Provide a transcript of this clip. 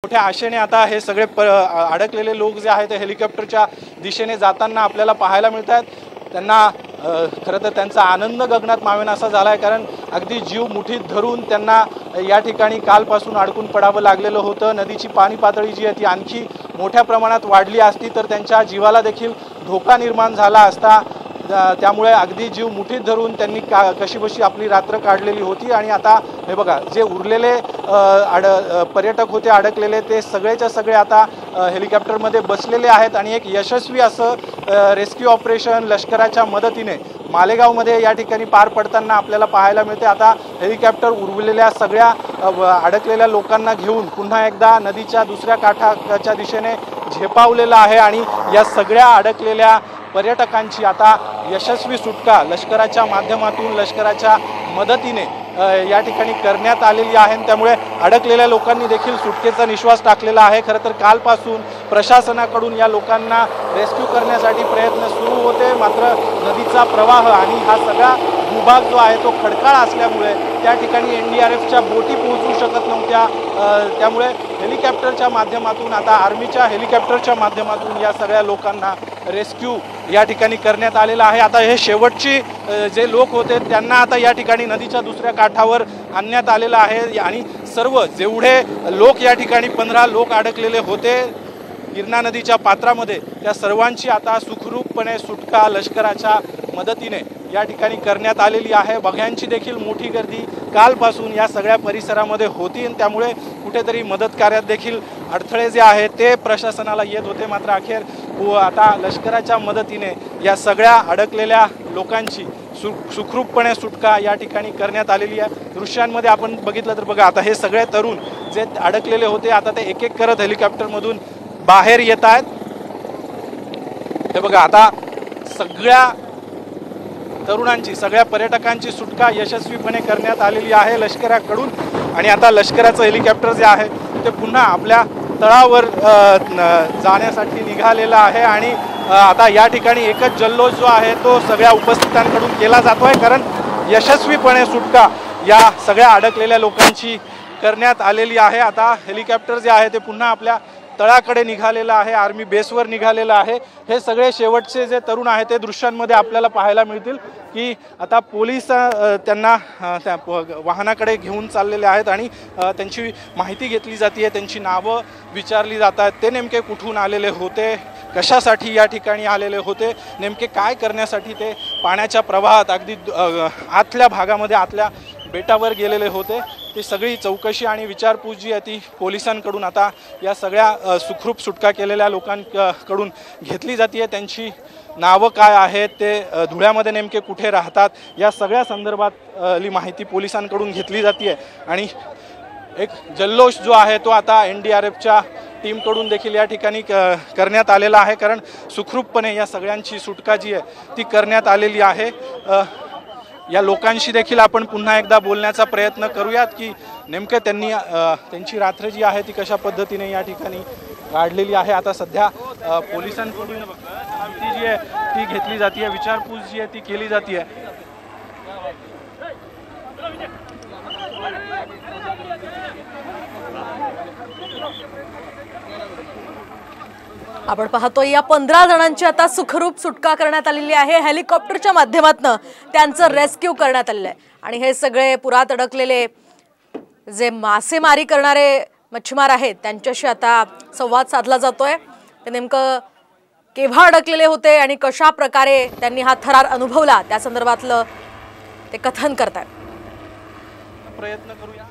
मोठ्या आशेने आता हे सगळे अडकलेले लोक जे आहेत ते हेलिकॉप्टरच्या दिशेने जाताना आपल्याला पाहायला मिळतात। त्यांना खरं तर त्यांचा आनंद गगनात मावेना असा झाला आहे, कारण अगदी जीव मुठीत धरून त्यांना या ठिकाणी कालपासून अडकून पडावं लागलेलं होतं। नदीची पाणी पातळी जी आहे ती आणखी मोठ्या प्रमाणात वाढली असती तर त्यांच्या जीवाला देखील धोका निर्माण झाला असता। त्यामुळे अगदी जीव मुठीत धरून त्यांनी कशीबशी आपली रात्र काढलेली होती। आणि आता हे बघा, जे उरलेले पर्यटक होते अडकलेले ते सगळेच्या सगळे आता हेलिकॉप्टरमध्ये बसलेले आहेत आणि एक यशस्वी असं रेस्क्यू ऑपरेशन लष्कराच्या मदतीने मालेगावमध्ये या ठिकाणी पार पडताना आपल्याला पाहायला मिळते। आता हेलिकॉप्टर उरलेल्या सगळ्या अडकलेल्या लोकांना घेऊन पुन्हा एकदा नदीच्या दुसऱ्या काठाच्या दिशेने झेपावलेला आहे आणि या सगळ्या अडकलेल्या पर्यटकांची आता यशस्वी सुटका लष्कराच्या माध्यमातून लष्कराच्या मदतीने या ठिकाणी करण्यात आलेली आहे। त्यामुळे अडकलेल्या लोकांनी देखील सुटकेचा निश्वास टाकलेला आहे। खरं तर कालपासून प्रशासनाकडून या लोकांना रेस्क्यू करण्यासाठी प्रयत्न सुरू होते, मात्र नदीचा प्रवाह आणि हा सगळा भूभाग जो आहे तो खडकाळ असल्यामुळे त्या ठिकाणी NDRFच्या बोटी पोहोचू शकत नव्हत्या। त्यामुळे हेलिकॉप्टरच्या माध्यमातून आता आर्मीच्या हेलिकॉप्टरच्या माध्यमातून या सगळ्या लोकांना रेस्क्यू या ठिकाणी करण्यात आलेला आहे। आता हे शेवटचे जे लोक होते त्यांना आता या ठिकाणी नदीच्या दुसऱ्या काठावर आणण्यात आलेलं आहे आणि सर्व जेवढे लोक या ठिकाणी 15 लोक अडकलेले होते गिरणा नदीच्या पात्रामध्ये त्या सर्वांची आता सुखरूपपणे सुटका लष्कराच्या मदतीने या ठिकाणी करण्यात आलेली आहे। बघ्यांची देखील मोठी गर्दी कालपासून या सगळ्या परिसरामध्ये होती आणि त्यामुळे कुठेतरी मदत कार्यात देखील अडथळे जे आहेत ते प्रशासनाला येत होते, मात्र अखेर आता लष्कराच्या मदतीने या सगळ्या अडकलेल्या लोकांची सुखरूपपणे सुटका या ठिकाणी करण्यात आलेली आहे। दृश्यांमध्ये आपण बघितलं तर बघा, आता हे सगळे तरुण जे अडकलेले होते आता ते एक एक करत हेलिकॉप्टरमधून बाहेर येत आहेत। हे बघा, आता सगळ्या तरुणांची सगळ्या पर्यटकांची सुटका यशस्वीपणे करण्यात आलेली आहे लष्कराकडून आणि आता लष्कराचं हेलिकॉप्टर जे आहे ते पुन्हा आपल्या तळावर जाण्यासाठी निघालेला आहे आणि आता या ठिकाणी एकच जल्लोष जो आहे तो सगळ्या उपस्थितांकडून केला जातोय, कारण यशस्वीपणे सुटका या सगळ्या अडकलेल्या लोकांची करण्यात आलेली आहे। आता हेलिकॉप्टर जे आहे ते पुन्हा आपल्या तळाकडे निघालेला आहे, आर्मी बेसवर निघालेला आहे। हे सगळे शेवटचे जे तरुण आहेत ते दृश्यांमध्ये आपल्याला पाहायला मिळतील की आता पोलीस त्यांना त्या वाहनाकडे घेऊन चाललेले आहेत आणि त्यांची माहिती घेतली जाते, त्यांची नावं विचारली जातात, ते नेमके कुठून आलेले होते, कशासाठी या ठिकाणी आलेले होते, नेमके काय करण्यासाठी ते पाण्याच्या प्रवाहात अगदी आतल्या भागामध्ये आतल्या बेटावर गेलेले होते। ती सगळी चौकशी आणि विचारपूस जी आहे ती पोलिसांकडून आता या सगळ्या सुखरूप सुटका केलेल्या लोकांकडून घेतली जाते। त्यांची नावं काय आहेत, ते धुळ्यामध्ये नेमके कुठे राहतात, या सगळ्या संदर्भातली माहिती पोलिसांकडून घेतली जाते आणि एक जल्लोष जो आहे तो आता NDRFच्या टीमकडून देखील या ठिकाणी करण्यात आलेला आहे, कारण सुखरूपपणे या सगळ्यांची सुटका जी आहे ती करण्यात आलेली आहे। या लोकांशी देखील आपण पुन्हा एकदा बोलण्याचा प्रयत्न करूयात की नेमकं त्यांची रात्र जी आहे ती कशा पद्धतीने या ठिकाणी काढलेली आहे। आता सध्या पोलिसांकडून माहिती जी आहे ती घेतली जाते, विचारपूस जी आहे ती केली जाते। आपण पाहतोय या 15 जणांची आता सुखरूप सुटका करण्यात आलेली आहे। हेलिकॉप्टरच्या माध्यमातून त्यांचं रेस्क्यू करण्यात आलेलं आहे आणि हे सगळे पुरात अडकलेले जे मासेमारी करणारे मच्छीमार आहेत त्यांच्याशी आता संवाद साधला जातोय। ते नेमकं केव्हा अडकलेले होते आणि कशा प्रकारे त्यांनी हा थरार अनुभवला त्या संदर्भातलं ते कथन करतात। प्रयत्न करूया।